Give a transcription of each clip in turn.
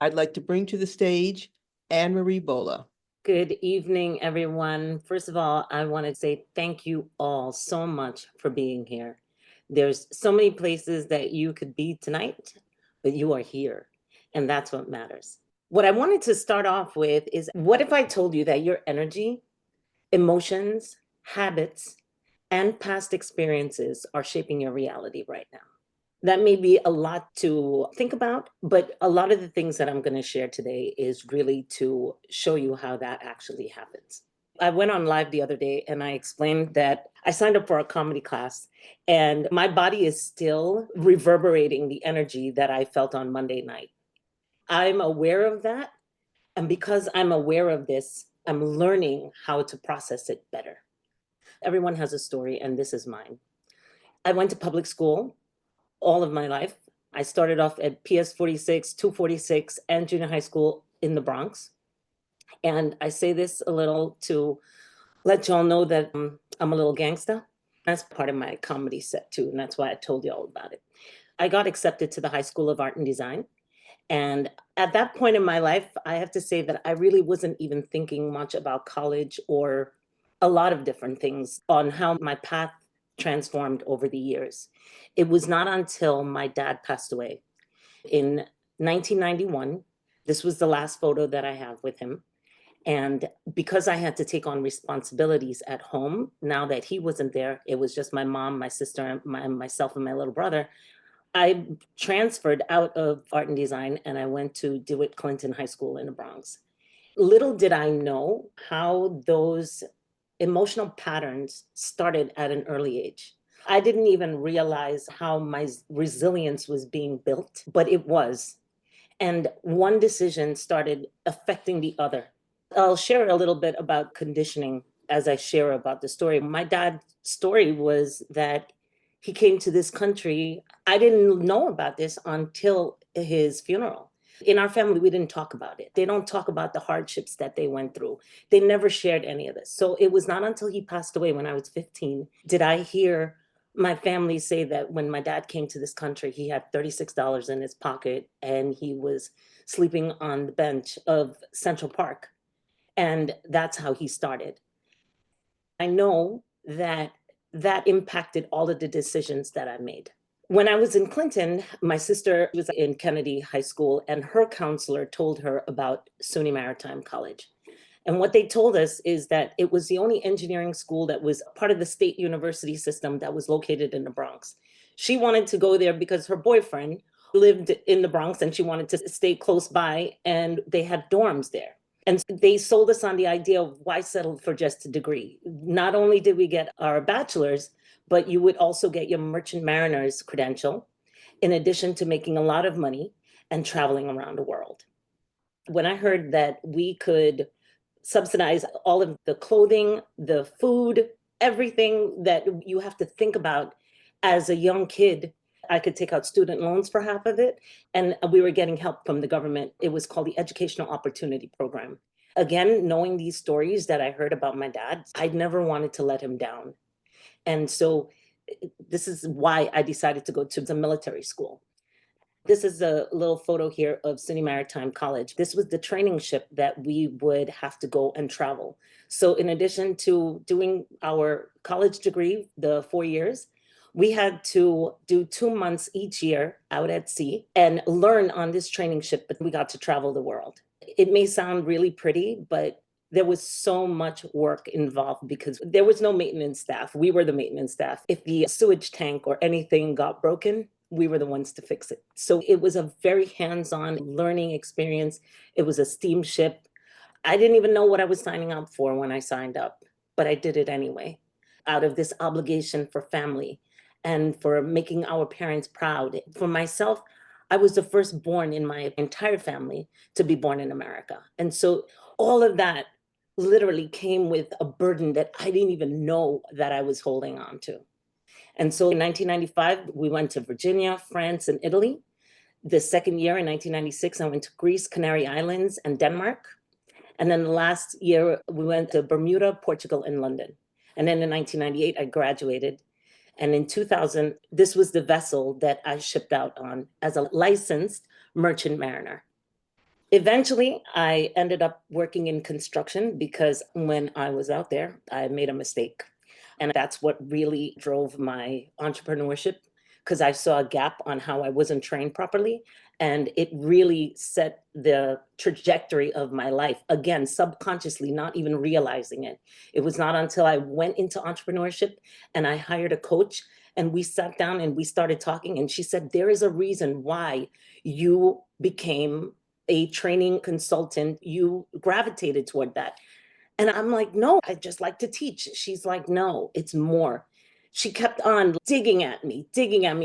I'd like to bring to the stage Anne Marie Bola. Good evening, everyone. First of all, I want to say thank you all so much for being here. There's so many places that you could be tonight, but you are here, and that's what matters. What I wanted to start off with is what if I told you that your energy, emotions, habits, and past experiences are shaping your reality right now? That may be a lot to think about, but a lot of the things that I'm going to share today is really to show you how that actually happens. I went on live the other day and I explained that I signed up for a comedy class and my body is still reverberating the energy that I felt on Monday night. I'm aware of that. And because I'm aware of this, I'm learning how to process it better. Everyone has a story, and this is mine. I went to public school all of my life. I started off at PS 46, 246, and junior high school in the Bronx. And I say this a little to let y'all know that I'm a little gangsta. That's part of my comedy set too. And that's why I told you all about it. I got accepted to the High School of Art and Design. And at that point in my life, I have to say that I really wasn't even thinking much about college or a lot of different things on how my path transformed over the years. It was not until my dad passed away in 1991. This was the last photo that I have with him. And because I had to take on responsibilities at home, now that he wasn't there, it was just my mom, my sister, and myself, and my little brother. I transferred out of art and design and I went to DeWitt Clinton High School in the Bronx. Little did I know how those emotional patterns started at an early age. I didn't even realize how my resilience was being built, but it was. And one decision started affecting the other. I'll share a little bit about conditioning as I share about the story. My dad's story was that he came to this country. I didn't know about this until his funeral. In our family, we didn't talk about it. They don't talk about the hardships that they went through. They never shared any of this. So it was not until he passed away when I was 15 did I hear my family say that when my dad came to this country, he had $36 in his pocket and he was sleeping on the bench of Central Park. And that's how he started. I know that that impacted all of the decisions that I made. When I was in Clinton, my sister was in Kennedy High School, and her counselor told her about SUNY Maritime College. And what they told us is that it was the only engineering school that was part of the state university system that was located in the Bronx. She wanted to go there because her boyfriend lived in the Bronx and she wanted to stay close by, and they had dorms there. And they sold us on the idea of why settle for just a degree. Not only did we get our bachelor's, but you would also get your merchant mariner's credential, in addition to making a lot of money and traveling around the world. When I heard that we could subsidize all of the clothing, the food, everything that you have to think about as a young kid, I could take out student loans for half of it. And we were getting help from the government. It was called the Educational Opportunity Program. Again, knowing these stories that I heard about my dad, I never wanted to let him down. And so this is why I decided to go to the military school. This is a little photo here of SUNY Maritime College. This was the training ship that we would have to go and travel. So in addition to doing our college degree, the 4 years, we had to do 2 months each year out at sea and learn on this training ship, but we got to travel the world. It may sound really pretty, but there was so much work involved because there was no maintenance staff. We were the maintenance staff. If the sewage tank or anything got broken, we were the ones to fix it. So it was a very hands-on learning experience. It was a steamship. I didn't even know what I was signing up for when I signed up, but I did it anyway, out of this obligation for family and for making our parents proud. For myself, I was the firstborn in my entire family to be born in America. And so all of that literally came with a burden that I didn't even know that I was holding on to. And so in 1995, we went to Virginia, France, and Italy. The second year in 1996, I went to Greece, Canary Islands, and Denmark. And then the last year, we went to Bermuda, Portugal, and London. And then in 1998, I graduated. And in 2000, this was the vessel that I shipped out on as a licensed merchant mariner. Eventually, I ended up working in construction because when I was out there, I made a mistake. And that's what really drove my entrepreneurship because I saw a gap on how I wasn't trained properly. And it really set the trajectory of my life. Again, subconsciously, not even realizing it. It was not until I went into entrepreneurship and I hired a coach and we sat down and we started talking. And she said, there is a reason why you became a training consultant, you gravitated toward that. And I'm like, no, I just like to teach. She's like, no, it's more. She kept on digging at me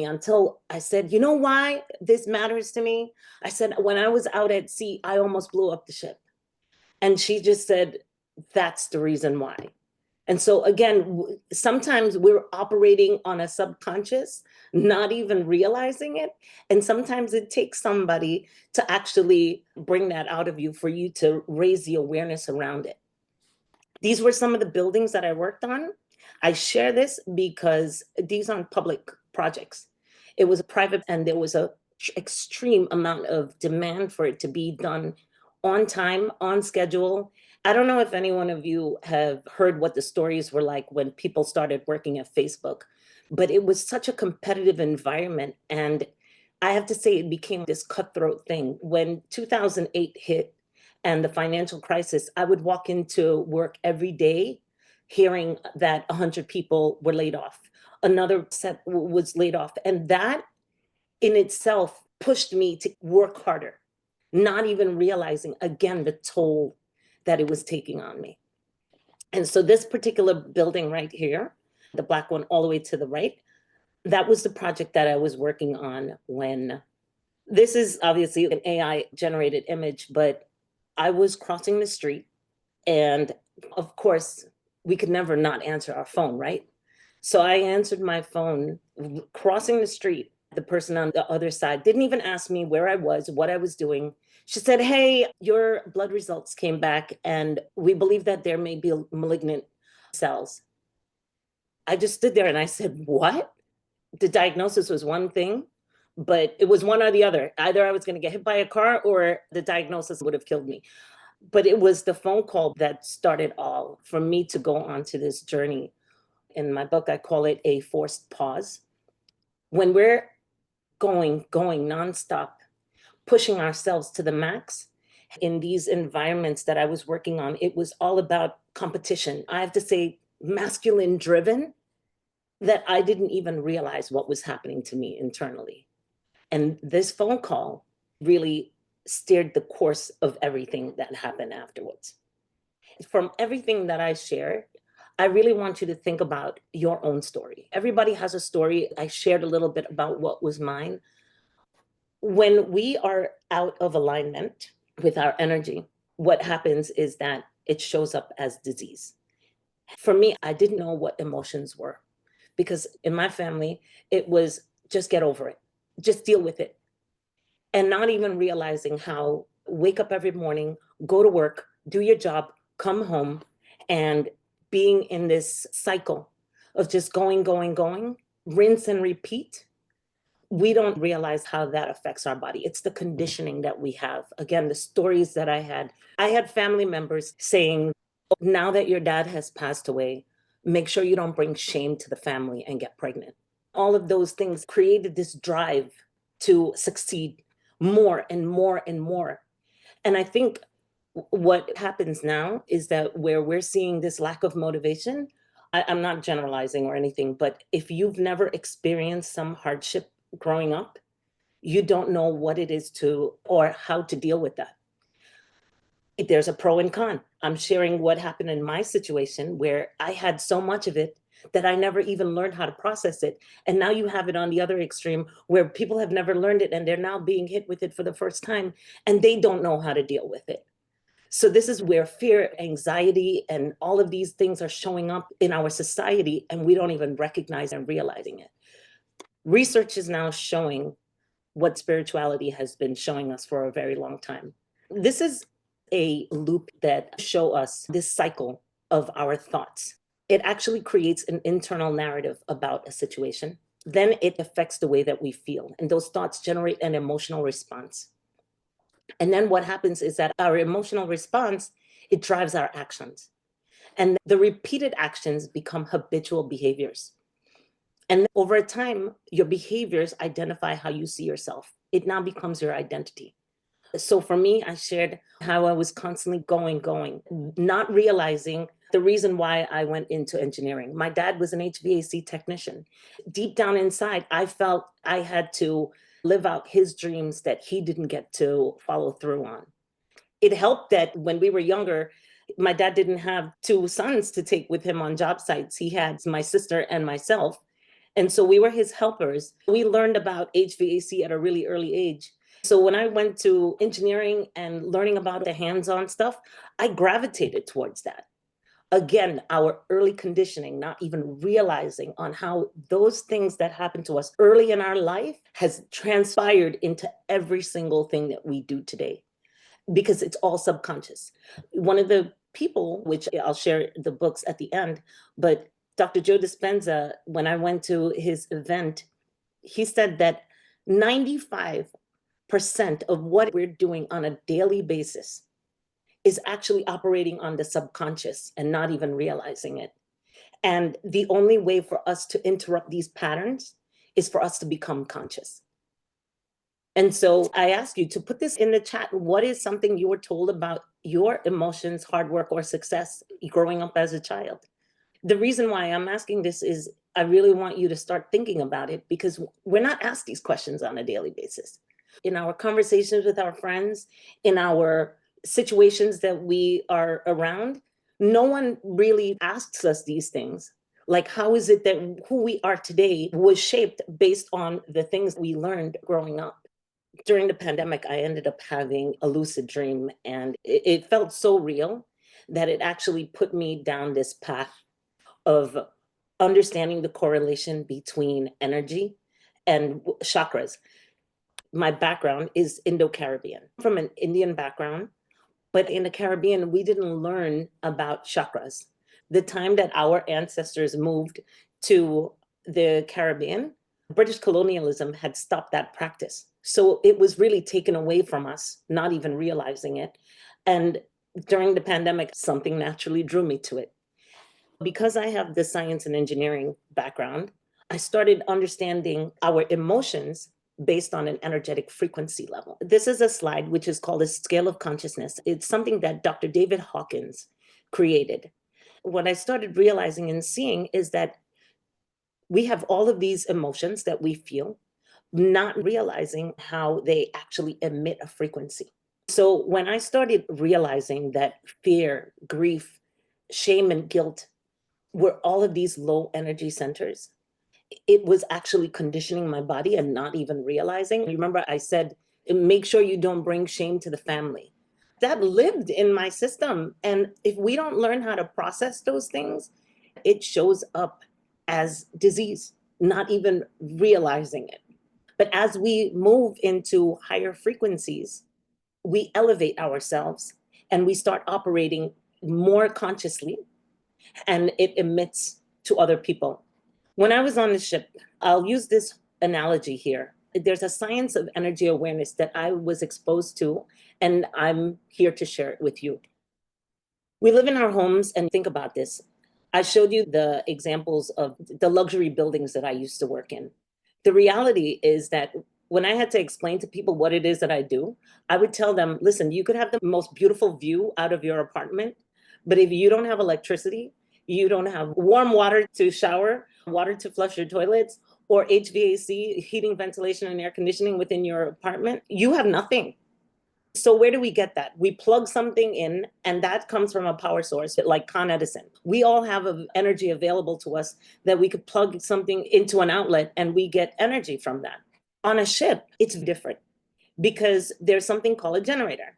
until I said, you know why this matters to me? I said, when I was out at sea, I almost blew up the ship. And she just said, that's the reason why. And so again, sometimes we're operating on a subconscious, not even realizing it. And sometimes it takes somebody to actually bring that out of you for you to raise the awareness around it. These were some of the buildings that I worked on. I share this because these aren't public projects. It was a private, and there was a extreme amount of demand for it to be done on time, on schedule. I don't know if any one of you have heard what the stories were like when people started working at Facebook, but it was such a competitive environment. And I have to say, it became this cutthroat thing. When 2008 hit, and the financial crisis, I would walk into work every day hearing that 100 people were laid off. Another set was laid off. And that in itself pushed me to work harder, not even realizing, again, the toll that it was taking on me. And so this particular building right here, the black one all the way to the right, that was the project that I was working on when this is obviously an AI generated image, but I was crossing the street, and of course, we could never not answer our phone, right? So I answered my phone crossing the street. The person on the other side didn't even ask me where I was, what I was doing. She said, hey, your blood results came back, and we believe that there may be malignant cells. I just stood there and I said, what? The diagnosis was one thing, but it was one or the other. Either I was going to get hit by a car or the diagnosis would have killed me. But it was the phone call that started all for me to go onto this journey. In my book, I call it a forced pause. When we're going nonstop, pushing ourselves to the max in these environments that I was working on, it was all about competition. I have to say, masculine driven, that I didn't even realize what was happening to me internally. And this phone call really steered the course of everything that happened afterwards. From everything that I shared, I really want you to think about your own story. Everybody has a story. I shared a little bit about what was mine. When we are out of alignment with our energy, what happens is that it shows up as disease. For me, I didn't know what emotions were because in my family, it was just get over it, just deal with it. And not even realizing how wake up every morning, go to work, do your job, come home, and being in this cycle of just going, rinse and repeat. We don't realize how that affects our body. It's the conditioning that we have. Again, the stories that I had family members saying, now that your dad has passed away, make sure you don't bring shame to the family and get pregnant. All of those things created this drive to succeed more and more and more. And I think what happens now is that where we're seeing this lack of motivation, I'm not generalizing or anything, but if you've never experienced some hardship growing up, you don't know what it is to or how to deal with that. There's a pro and con. I'm sharing what happened in my situation where I had so much of it that I never even learned how to process it. And now you have it on the other extreme where people have never learned it and they're now being hit with it for the first time and they don't know how to deal with it. So this is where fear, anxiety, and all of these things are showing up in our society and we don't even recognize and realizing it. Research is now showing what spirituality has been showing us for a very long time. This is a loop that show us this cycle of our thoughts. It actually creates an internal narrative about a situation. Then it affects the way that we feel. And those thoughts generate an emotional response. And then what happens is that our emotional response, it drives our actions. And the repeated actions become habitual behaviors. And over time, your behaviors identify how you see yourself. It now becomes your identity. So for me, I shared how I was constantly going, not realizing the reason why I went into engineering. My dad was an HVAC technician. Deep down inside, I felt I had to live out his dreams that he didn't get to follow through on. It helped that when we were younger, my dad didn't have two sons to take with him on job sites. He had my sister and myself. And so we were his helpers. We learned about HVAC at a really early age. So when I went to engineering and learning about the hands-on stuff, I gravitated towards that. Again, our early conditioning, not even realizing on how those things that happened to us early in our life has transpired into every single thing that we do today, because it's all subconscious. One of the people, which I'll share the books at the end, but Dr. Joe Dispenza, when I went to his event, he said that 95% of what we're doing on a daily basis is actually operating on the subconscious and not even realizing it. And the only way for us to interrupt these patterns is for us to become conscious. And so I ask you to put this in the chat. What is something you were told about your emotions, hard work, or success growing up as a child? The reason why I'm asking this is I really want you to start thinking about it, because we're not asked these questions on a daily basis. In our conversations with our friends, in our situations that we are around, no one really asks us these things. Like, how is it that who we are today was shaped based on the things we learned growing up? During the pandemic, I ended up having a lucid dream, and it felt so real that it actually put me down this path of understanding the correlation between energy and chakras. My background is Indo-Caribbean, from an Indian background, but in the Caribbean, we didn't learn about chakras. The time that our ancestors moved to the Caribbean, British colonialism had stopped that practice. So it was really taken away from us, not even realizing it. And during the pandemic, something naturally drew me to it. Because I have the science and engineering background, I started understanding our emotions based on an energetic frequency level. This is a slide which is called a scale of consciousness. It's something that Dr. David Hawkins created. What I started realizing and seeing is that we have all of these emotions that we feel, not realizing how they actually emit a frequency. So when I started realizing that fear, grief, shame, and guilt were all of these low energy centers, it was actually conditioning my body and not even realizing. Remember, I said, make sure you don't bring shame to the family. That lived in my system. And if we don't learn how to process those things, it shows up as disease, not even realizing it. But as we move into higher frequencies, we elevate ourselves and we start operating more consciously, and it emits to other people. When I was on the ship, I'll use this analogy here. There's a science of energy awareness that I was exposed to, and I'm here to share it with you. We live in our homes, and think about this. I showed you the examples of the luxury buildings that I used to work in. The reality is that when I had to explain to people what it is that I do, I would tell them, listen, you could have the most beautiful view out of your apartment, but if you don't have electricity, you don't have warm water to shower, water to flush your toilets, or HVAC, heating, ventilation, and air conditioning within your apartment, you have nothing. So where do we get that? We plug something in, and that comes from a power source like Con Edison. We all have energy available to us that we could plug something into an outlet and we get energy from that. On a ship, it's different because there's something called a generator.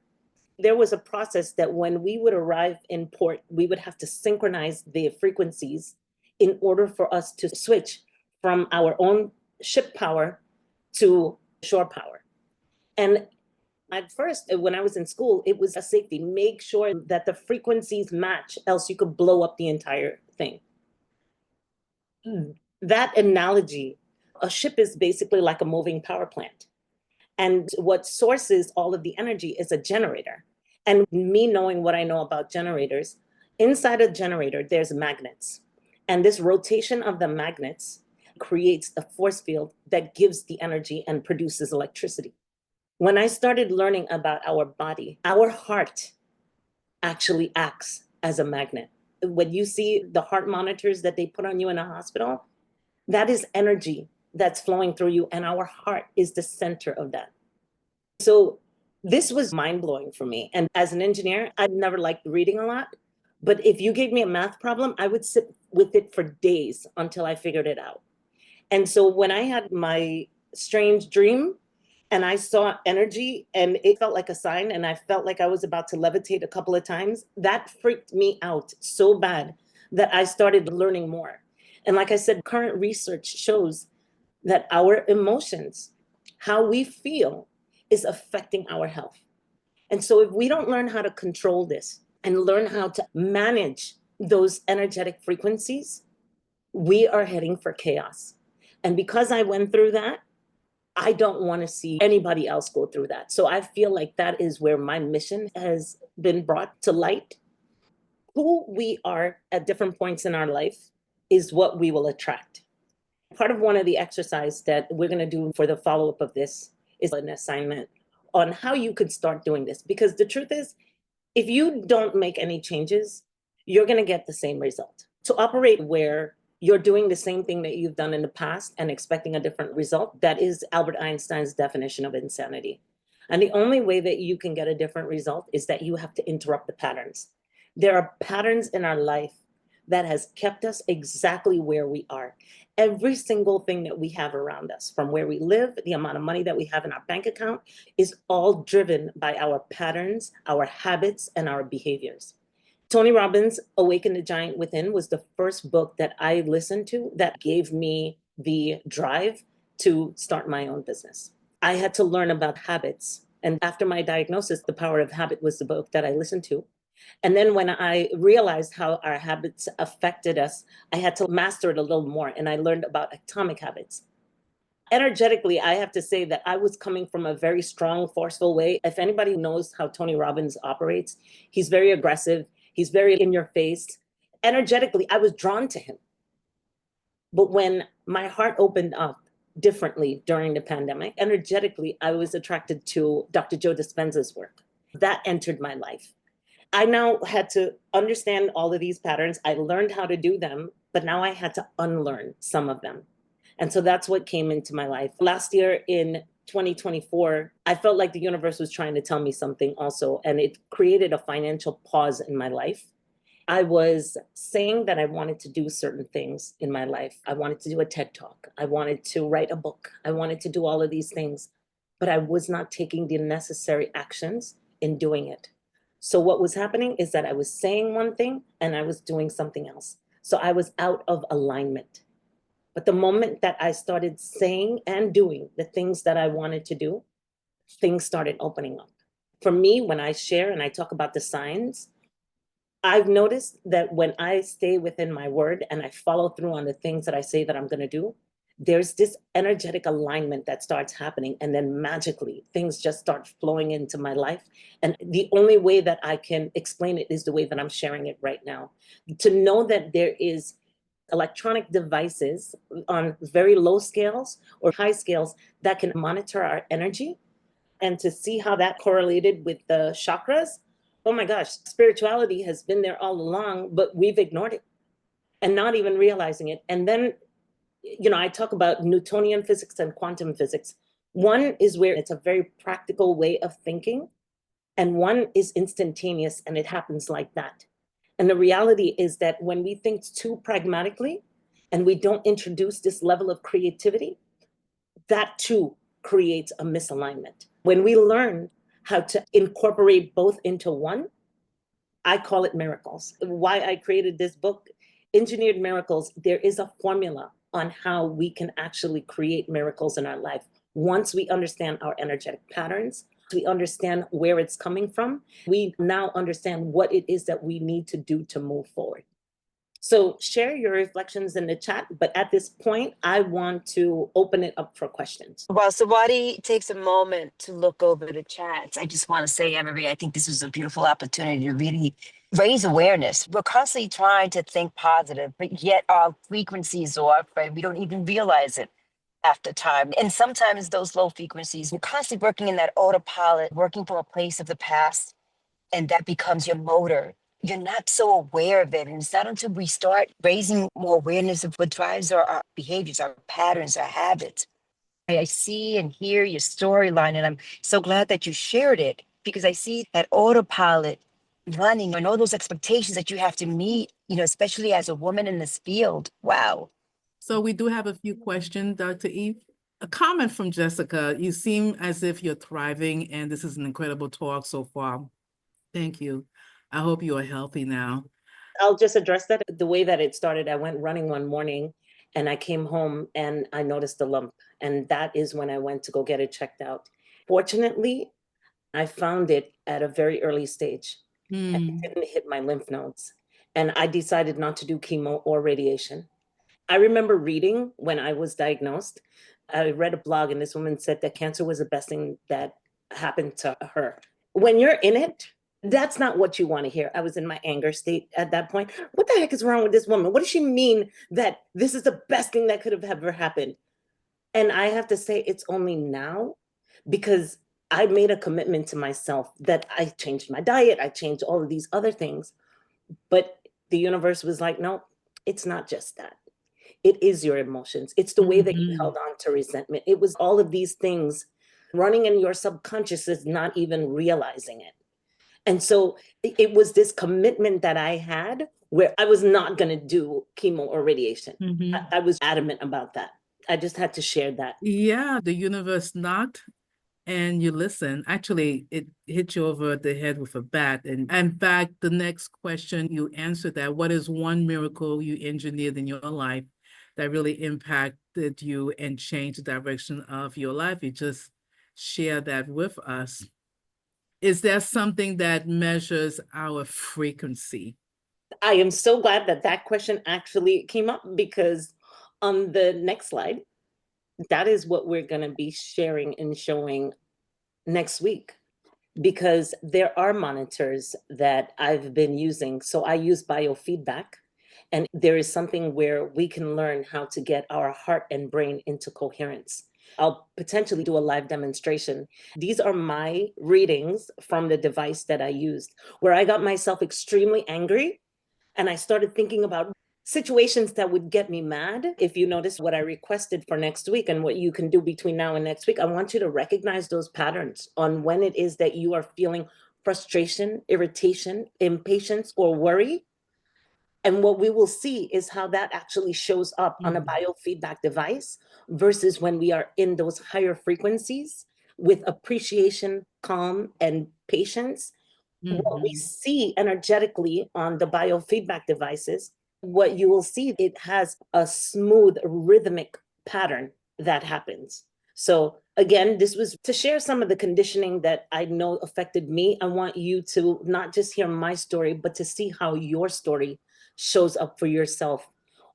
There was a process that when we would arrive in port, we would have to synchronize the frequencies in order for us to switch from our own ship power to shore power. And at first, when I was in school, it was a safety. Make sure that the frequencies match, else you could blow up the entire thing. That analogy, a ship is basically like a moving power plant. And what sources all of the energy is a generator. And me knowing what I know about generators, inside a generator, there's magnets. And this rotation of the magnets creates a force field that gives the energy and produces electricity. When I started learning about our body, our heart actually acts as a magnet. When you see the heart monitors that they put on you in a hospital, that is energy that's flowing through you, and our heart is the center of that. So this was mind-blowing for me. And as an engineer, I never liked reading a lot. But if you gave me a math problem, I would sit with it for days until I figured it out. And so when I had my strange dream and I saw energy and it felt like a sign and I felt like I was about to levitate a couple of times, that freaked me out so bad that I started learning more. And like I said, current research shows that our emotions, how we feel, is affecting our health. And so if we don't learn how to control this and learn how to manage those energetic frequencies, we are heading for chaos. And because I went through that, I don't want to see anybody else go through that. So I feel like that is where my mission has been brought to light. Who we are at different points in our life is what we will attract. Part of one of the exercise that we're going to do for the follow-up of this is an assignment on how you could start doing this. Because the truth is, if you don't make any changes, you're going to get the same result. To operate where you're doing the same thing that you've done in the past and expecting a different result, that is Albert Einstein's definition of insanity. And the only way that you can get a different result is that you have to interrupt the patterns. There are patterns in our life that has kept us exactly where we are. Every single thing that we have around us, from where we live, the amount of money that we have in our bank account, is all driven by our patterns, our habits, and our behaviors. Tony Robbins' Awaken the Giant Within was the first book that I listened to that gave me the drive to start my own business. I had to learn about habits. And after my diagnosis, The Power of Habit was the book that I listened to. And then when I realized how our habits affected us, I had to master it a little more. And I learned about atomic habits. Energetically, I have to say that I was coming from a very strong, forceful way. If anybody knows how Tony Robbins operates, he's very aggressive. He's very in your face. Energetically, I was drawn to him. But when my heart opened up differently during the pandemic, energetically, I was attracted to Dr. Joe Dispenza's work. That entered my life. I now had to understand all of these patterns. I learned how to do them, but now I had to unlearn some of them. And so that's what came into my life. Last year in 2024, I felt like the universe was trying to tell me something also, and it created a financial pause in my life. I was saying that I wanted to do certain things in my life. I wanted to do a TED Talk. I wanted to write a book. I wanted to do all of these things, but I was not taking the necessary actions in doing it. So what was happening is that I was saying one thing and I was doing something else. So I was out of alignment. But the moment that I started saying and doing the things that I wanted to do, things started opening up. For me, when I share and I talk about the signs, I've noticed that when I stay within my word and I follow through on the things that I say that I'm going to do, there's this energetic alignment that starts happening. And then magically, things just start flowing into my life. And the only way that I can explain it is the way that I'm sharing it right now. To know that there is electronic devices on very low scales or high scales that can monitor our energy, and to see how that correlated with the chakras. Oh my gosh, spirituality has been there all along, but we've ignored it and not even realizing it. And then, I talk about Newtonian physics and quantum physics. One is where it's a very practical way of thinking, and one is instantaneous and it happens like that. And the reality is that when we think too pragmatically and we don't introduce this level of creativity, that too creates a misalignment. When we learn how to incorporate both into one, I call it miracles. Why I created this book, Engineered Miracles, there is a formula on how we can actually create miracles in our life. Once we understand our energetic patterns, we understand where it's coming from, we now understand what it is that we need to do to move forward. So share your reflections in the chat, but at this point, I want to open it up for questions. While Sawadi takes a moment to look over the chats, I just want to say, Emery, I think this was a beautiful opportunity to really raise awareness. We're constantly trying to think positive, but yet our frequencies are off, and we don't even realize it after time. And sometimes those low frequencies, we're constantly working in that autopilot, working from a place of the past, and that becomes your motor. You're not so aware of it. And it's not until we start raising more awareness of what drives our behaviors, our patterns, our habits. I see and hear your storyline, and I'm so glad that you shared it, because I see that autopilot running and all those expectations that you have to meet, especially as a woman in this field. Wow. So we do have a few questions, Dr. Eve. A comment from Jessica. You seem as if you're thriving, and this is an incredible talk so far. Thank you. I hope you are healthy now. I'll just address that. The way that it started, I went running one morning and I came home and I noticed a lump. And that is when I went to go get it checked out. Fortunately, I found it at a very early stage and it didn't hit my lymph nodes. And I decided not to do chemo or radiation. I remember reading when I was diagnosed, I read a blog and this woman said that cancer was the best thing that happened to her. When you're in it, that's not what you want to hear. I was in my anger state at that point. What the heck is wrong with this woman? What does she mean that this is the best thing that could have ever happened? And I have to say, it's only now because I made a commitment to myself that I changed my diet, I changed all of these other things. But the universe was like, no, it's not just that. It is your emotions. It's the way that you held on to resentment. It was all of these things running in your subconscious is not even realizing it. And so it was this commitment that I had where I was not going to do chemo or radiation. I was adamant about that. I just had to share that. Yeah, the universe knocked and you listen. Actually, it hit you over the head with a bat. And in fact, the next question, you answered that. What is one miracle you engineered in your life that really impacted you and changed the direction of your life? You just share that with us. Is there something that measures our frequency? I am so glad that that question actually came up because on the next slide, that is what we're going to be sharing and showing next week, because there are monitors that I've been using. So I use biofeedback, and there is something where we can learn how to get our heart and brain into coherence. I'll potentially do a live demonstration. These are my readings from the device that I used, where I got myself extremely angry and I started thinking about situations that would get me mad. If you notice what I requested for next week and what you can do between now and next week, I want you to recognize those patterns on when it is that you are feeling frustration, irritation, impatience, or worry. And what we will see is how that actually shows up on a biofeedback device versus when we are in those higher frequencies with appreciation, calm, and patience. What we see energetically on the biofeedback devices, what you will see, it has a smooth rhythmic pattern that happens. So again, this was to share some of the conditioning that I know affected me. I want you to not just hear my story, but to see how your story shows up for yourself.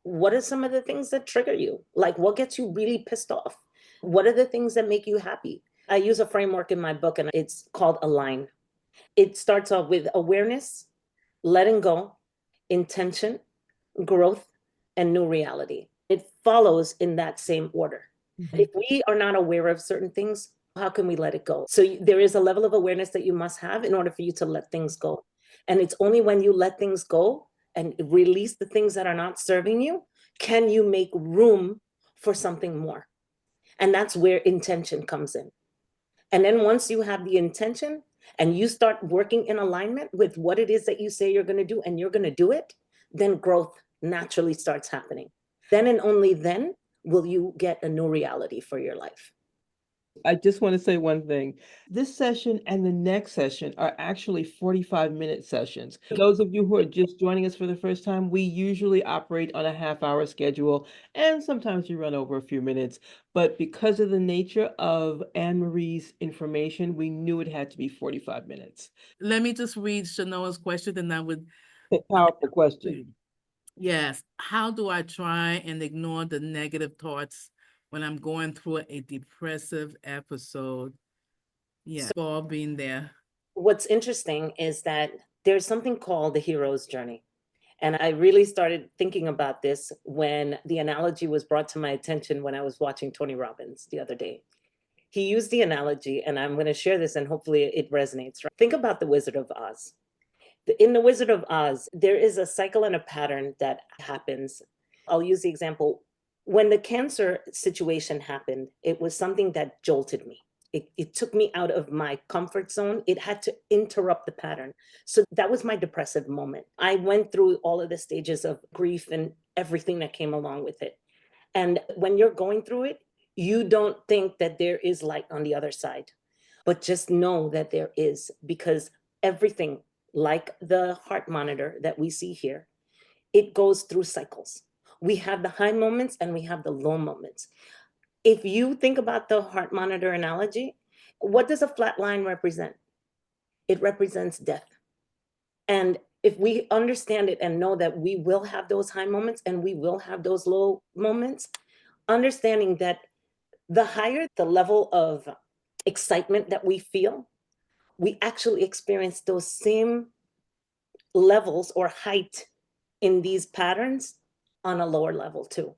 What are some of the things that trigger you? Like what gets you really pissed off? What are the things that make you happy? I use a framework in my book and it's called Align. It starts off with awareness, letting go, intention, growth, and new reality. It follows in that same order. If we are not aware of certain things, how can we let it go? So there is a level of awareness that you must have in order for you to let things go. And it's only when you let things go and release the things that are not serving you, can you make room for something more? And that's where intention comes in. And then once you have the intention and you start working in alignment with what it is that you say you're going to do and you're going to do it, then growth naturally starts happening. Then and only then will you get a new reality for your life. I just want to say one thing. This session and the next session are actually 45-minute sessions. For those of you who are just joining us for the first time, we usually operate on a half-hour schedule, and sometimes we run over a few minutes. But because of the nature of Anne-Marie's information, we knew it had to be 45 minutes. Let me just read Shanoa's question, and I would. A powerful question. Yes. How do I try and ignore the negative thoughts when I'm going through a depressive episode? Yeah, all being there. What's interesting is that there's something called the hero's journey. And I really started thinking about this when the analogy was brought to my attention when I was watching Tony Robbins the other day. He used the analogy, and I'm going to share this and hopefully it resonates. Right? Think about the Wizard of Oz. In the Wizard of Oz, there is a cycle and a pattern that happens. I'll use the example. When the cancer situation happened, it was something that jolted me. It took me out of my comfort zone. It had to interrupt the pattern. So that was my depressive moment. I went through all of the stages of grief and everything that came along with it. And when you're going through it, you don't think that there is light on the other side, but just know that there is, because everything, like the heart monitor that we see here, it goes through cycles. We have the high moments and we have the low moments. If you think about the heart monitor analogy, what does a flat line represent? It represents death. And if we understand it and know that we will have those high moments and we will have those low moments, understanding that the higher the level of excitement that we feel, we actually experience those same levels or height in these patterns on a lower level too.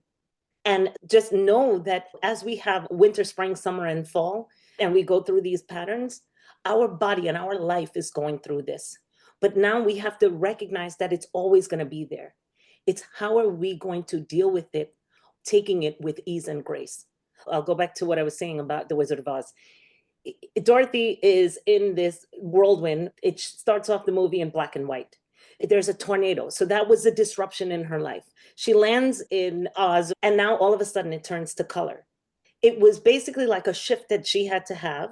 And just know that as we have winter, spring, summer, and fall, and we go through these patterns, our body and our life is going through this. But now we have to recognize that it's always going to be there. It's how are we going to deal with it, taking it with ease and grace. I'll go back to what I was saying about the Wizard of Oz. Dorothy is in this whirlwind. It starts off the movie in black and white. There's a tornado. So that was a disruption in her life. She lands in Oz, and now all of a sudden it turns to color. It was basically like a shift that she had to have.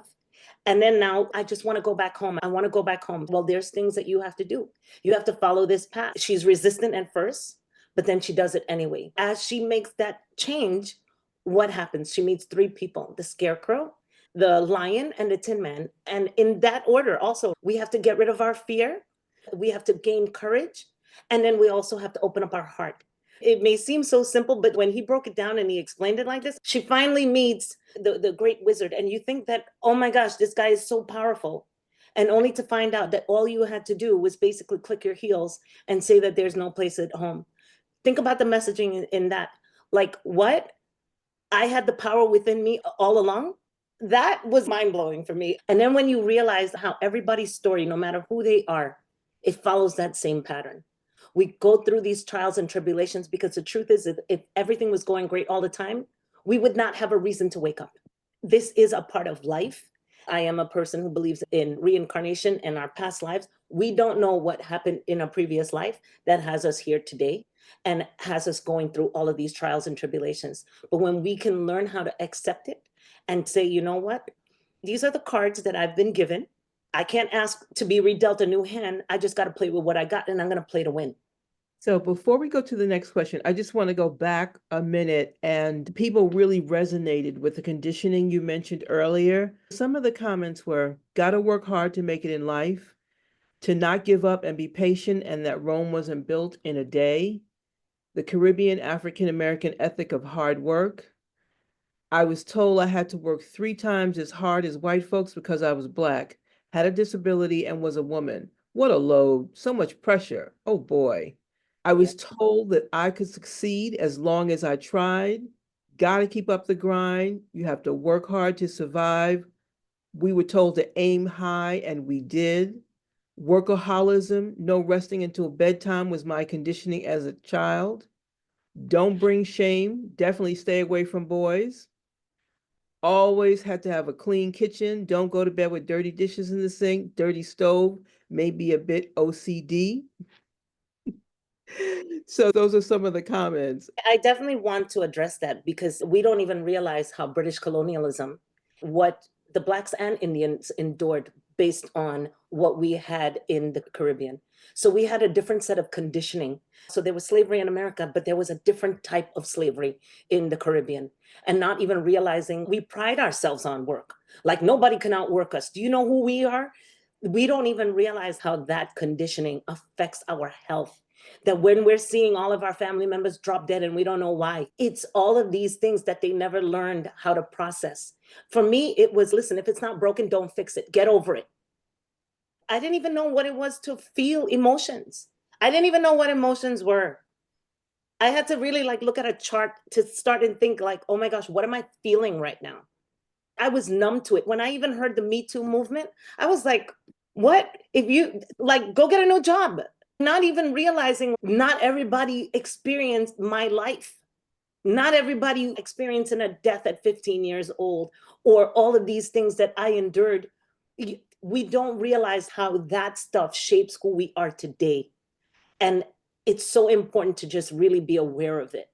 And then now I just want to go back home. I want to go back home. Well, there's things that you have to do. You have to follow this path. She's resistant at first, but then she does it anyway. As she makes that change, what happens? She meets three people: the Scarecrow, the Lion, and the Tin Man. And in that order, also, we have to get rid of our fear. We have to gain courage. And then we also have to open up our heart. It may seem so simple, but when he broke it down and he explained it like this, she finally meets the great wizard. And you think that, oh my gosh, this guy is so powerful. And only to find out that all you had to do was basically click your heels and say that there's no place at home. Think about the messaging in that. Like, what? I had the power within me all along? That was mind-blowing for me. And then when you realize how everybody's story, no matter who they are, it follows that same pattern. We go through these trials and tribulations because the truth is, if everything was going great all the time, we would not have a reason to wake up. This is a part of life. I am a person who believes in reincarnation and our past lives. We don't know what happened in a previous life that has us here today and has us going through all of these trials and tribulations. But when we can learn how to accept it and say, you know what, these are the cards that I've been given. I can't ask to be redealt a new hand. I just got to play with what I got, and I'm going to play to win. So before we go to the next question, I just want to go back a minute, and people really resonated with the conditioning you mentioned earlier. Some of the comments were, gotta work hard to make it in life, to not give up and be patient, and that Rome wasn't built in a day, the Caribbean African-American ethic of hard work. I was told I had to work 3 times as hard as white folks because I was Black, had a disability, and was a woman. What a load, so much pressure. Oh boy. I was told that I could succeed as long as I tried. Gotta keep up the grind. You have to work hard to survive. We were told to aim high, and we did. Workaholism, no resting until bedtime, was my conditioning as a child. Don't bring shame. Definitely stay away from boys. Always had to have a clean kitchen. Don't go to bed with dirty dishes in the sink. Dirty stove, maybe a bit OCD. So those are some of the comments. I definitely want to address that because we don't even realize how British colonialism, what the Blacks and Indians endured based on what we had in the Caribbean. So we had a different set of conditioning. So there was slavery in America, but there was a different type of slavery in the Caribbean. And not even realizing we pride ourselves on work. Like nobody can outwork us. Do you know who we are? We don't even realize how that conditioning affects our health. That when we're seeing all of our family members drop dead and we don't know why, it's all of these things that they never learned how to process. For me, it was, listen, if it's not broken, don't fix it. Get over it. I didn't even know what it was to feel emotions. I didn't even know what emotions were. I had to really like look at a chart to start and think like, oh my gosh, what am I feeling right now? I was numb to it. When I even heard the Me Too movement, I was like, what? If you like, go get a new job. Not even realizing not everybody experienced my life. Not everybody experiencing a death at 15 years old or all of these things that I endured. We don't realize how that stuff shapes who we are today. And it's so important to just really be aware of it.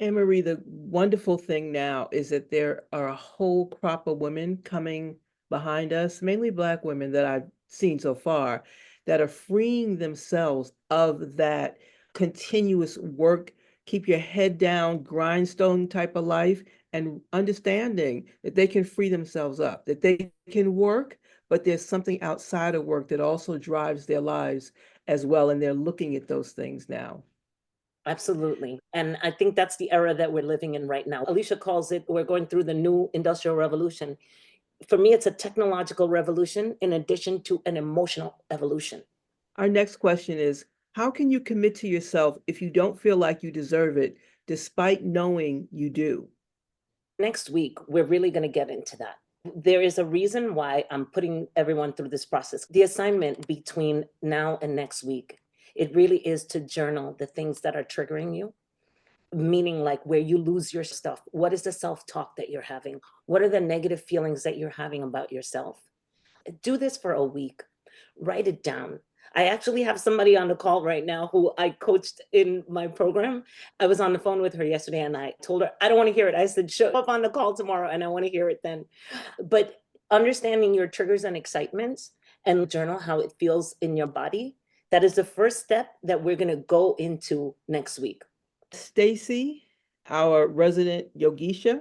Anne Marie, the wonderful thing now is that there are a whole crop of women coming behind us, mainly Black women that I've seen so far, that are freeing themselves of that continuous work, keep your head down, grindstone type of life, and understanding that they can free themselves up, that they can work, but there's something outside of work that also drives their lives as well. And they're looking at those things now. Absolutely. And I think that's the era that we're living in right now. Alicia calls it, we're going through the new industrial revolution. For me, it's a technological revolution in addition to an emotional evolution. Our next question is, how can you commit to yourself if you don't feel like you deserve it, despite knowing you do? Next week, we're really going to get into that. There is a reason why I'm putting everyone through this process. The assignment between now and next week, it really is to journal the things that are triggering you, meaning like where you lose your stuff. What is the self-talk that you're having? What are the negative feelings that you're having about yourself? Do this for a week. Write it down. I actually have somebody on the call right now who I coached in my program. I was on the phone with her yesterday and I told her, I don't want to hear it. I said, show up on the call tomorrow and I want to hear it then. But understanding your triggers and excitements and journal how it feels in your body, that is the first step that we're going to go into next week. Stacy, our resident yogisha,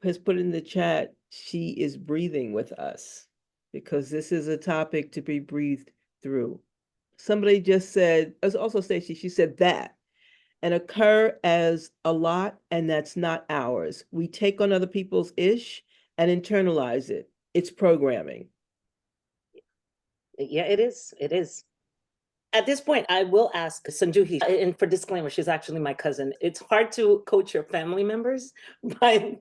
has put in the chat, she is breathing with us because this is a topic to be breathed through. Somebody just said, as also Stacy, she said that, and occur as a lot, and that's not ours. We take on other people's ish and internalize it. It's programming. Yeah, it is. It is. At this point, I will ask Sanjuhi, and for disclaimer, she's actually my cousin. It's hard to coach your family members, but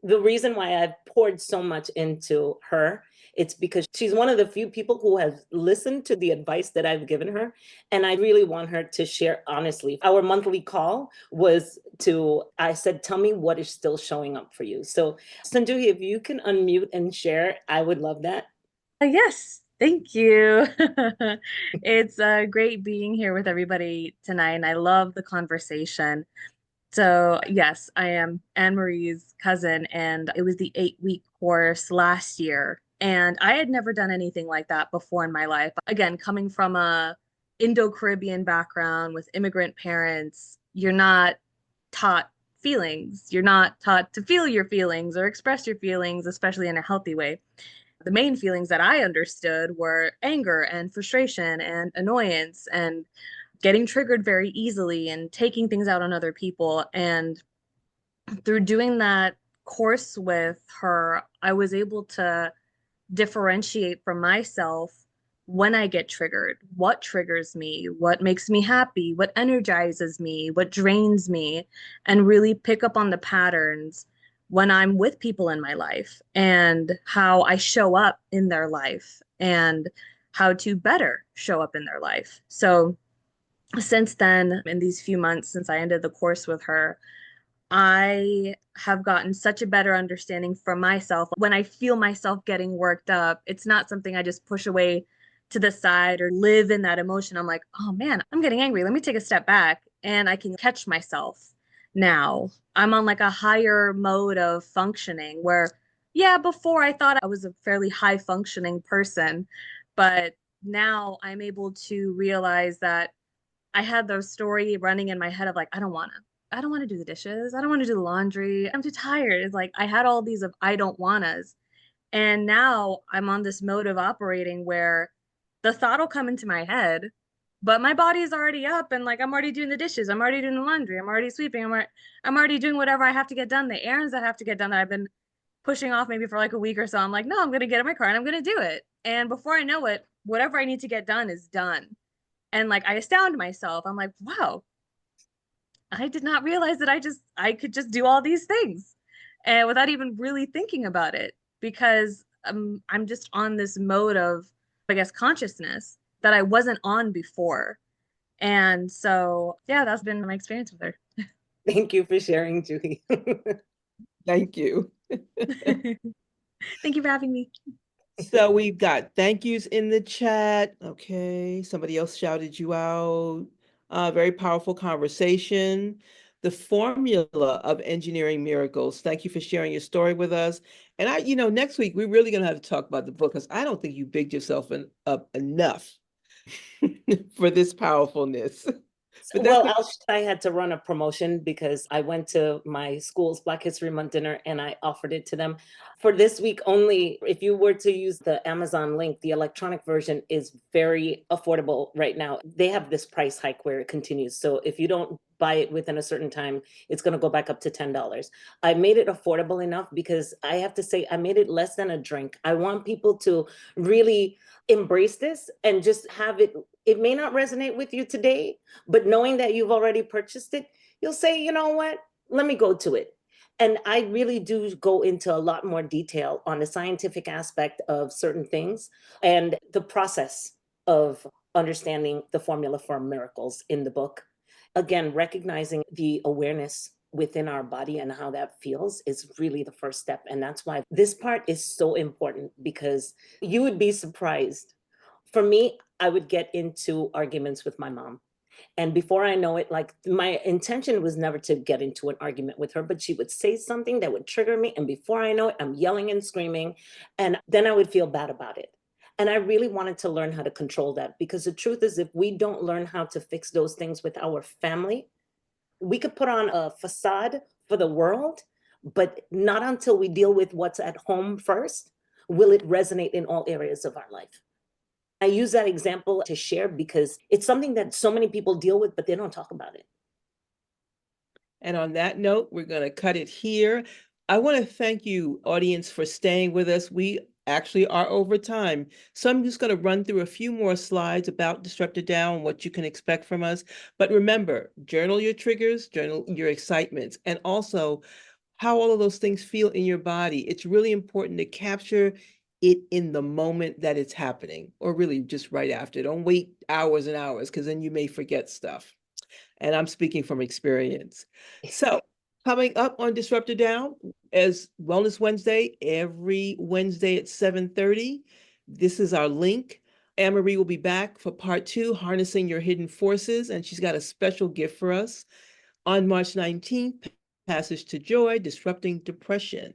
the reason why I've poured so much into her, it's because she's one of the few people who has listened to the advice that I've given her. And I really want her to share honestly. Our monthly call was I said, tell me what is still showing up for you. So Sanjuhi, if you can unmute and share, I would love that. Yes, thank you. It's great being here with everybody tonight, and I love the conversation. So, yes, I am Anne Marie's cousin, and it was the 8-week course last year. And I had never done anything like that before in my life. Again, coming from a Indo-Caribbean background with immigrant parents, you're not taught feelings. You're not taught to feel your feelings or express your feelings, especially in a healthy way. The main feelings that I understood were anger and frustration and annoyance and getting triggered very easily and taking things out on other people. And through doing that course with her, I was able to differentiate from myself when I get triggered, what triggers me, what makes me happy, what energizes me, what drains me, and really pick up on the patterns when I'm with people in my life and how I show up in their life and how to better show up in their life. So since then, in these few months since I ended the course with her, I have gotten such a better understanding for myself. When I feel myself getting worked up, it's not something I just push away to the side or live in that emotion. I'm like, oh man, I'm getting angry. Let me take a step back and I can catch myself now. I'm on like a higher mode of functioning where, yeah, before I thought I was a fairly high functioning person, but now I'm able to realize that I had the story running in my head of like, I don't want to do the dishes. I don't want to do the laundry. I'm too tired. It's like I had all these of I don't wannas. And now I'm on this mode of operating where the thought will come into my head, but my body is already up and like I'm already doing the dishes, I'm already doing the laundry, I'm already sweeping, I'm already doing whatever I have to get done, the errands that have to get done that I've been pushing off maybe for like a week or so. I'm like, no, I'm gonna get in my car and I'm gonna do it. And before I know it, whatever I need to get done is done. And like I astound myself. I'm like, wow, I did not realize that I could just do all these things and without even really thinking about it because I'm just on this mode of, I guess, consciousness that I wasn't on before. And so, yeah, that's been my experience with her. Thank you for sharing, Julie. Thank you. Thank you for having me. So we've got thank yous in the chat. Okay, somebody else shouted you out. Very powerful conversation. The formula of engineering miracles. Thank you for sharing your story with us. And next week we're really gonna have to talk about the book because I don't think you bigged yourself up enough for this powerfulness. But that's Well, I had to run a promotion because I went to my school's Black History Month dinner and I offered it to them. For this week only, if you were to use the Amazon link, the electronic version is very affordable right now. They have this price hike where it continues. So if you don't buy it within a certain time, it's going to go back up to $10. I made it affordable enough because I have to say I made it less than a drink. I want people to really embrace this and just have it. It may not resonate with you today, but knowing that you've already purchased it, you'll say, you know what, let me go to it. And I really do go into a lot more detail on the scientific aspect of certain things and the process of understanding the formula for miracles in the book. Again, recognizing the awareness within our body and how that feels is really the first step. And that's why this part is so important because you would be surprised. For me, I would get into arguments with my mom. And before I know it, like my intention was never to get into an argument with her, but she would say something that would trigger me. And before I know it, I'm yelling and screaming. And then I would feel bad about it. And I really wanted to learn how to control that because the truth is, if we don't learn how to fix those things with our family, we could put on a facade for the world, but not until we deal with what's at home first will it resonate in all areas of our life. I use that example to share because it's something that so many people deal with, but they don't talk about it. And on that note, we're going to cut it here. I want to thank you, audience, for staying with us. We actually are over time. So I'm just going to run through a few more slides about Disrupted Down, what you can expect from us. But remember, journal your triggers, journal your excitements, and also how all of those things feel in your body. It's really important to capture it in the moment that it's happening, or really just right after. Don't wait hours and hours, because then you may forget stuff. And I'm speaking from experience. So coming up on Disrupted Down as Wellness Wednesday, every Wednesday at 7:30. This is our link. Anne-Marie will be back for part 2, Harnessing Your Hidden Forces, and she's got a special gift for us. On March 19th, Passage to Joy, Disrupting Depression.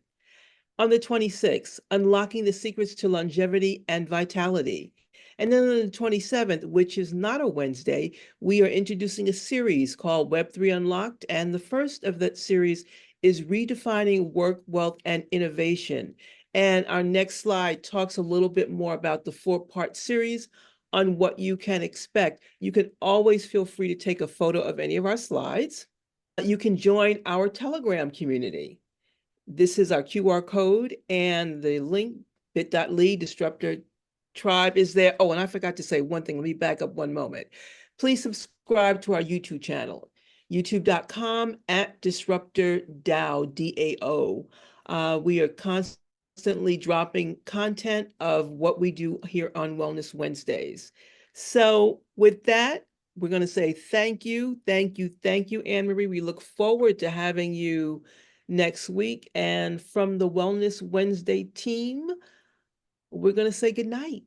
On the 26th, Unlocking the Secrets to Longevity and Vitality. And then on the 27th, which is not a Wednesday, we are introducing a series called Web3 Unlocked. And the first of that series is Redefining Work, Wealth, and Innovation. And our next slide talks a little bit more about the 4-part series on what you can expect. You can always feel free to take a photo of any of our slides. You can join our Telegram community. This is our QR code and the link, bit.ly Disruptor Tribe is there. Oh, and I forgot to say one thing. Let me back up one moment. Please subscribe to our YouTube channel, youtube.com/DisruptorDAO, DAO. We are constantly dropping content of what we do here on Wellness Wednesdays. So with that, we're going to say thank you, Anne-Marie. We look forward to having you next week. And from the Wellness Wednesday team, we're going to say good night.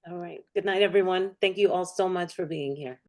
All right. Good night, everyone. Thank you all so much for being here.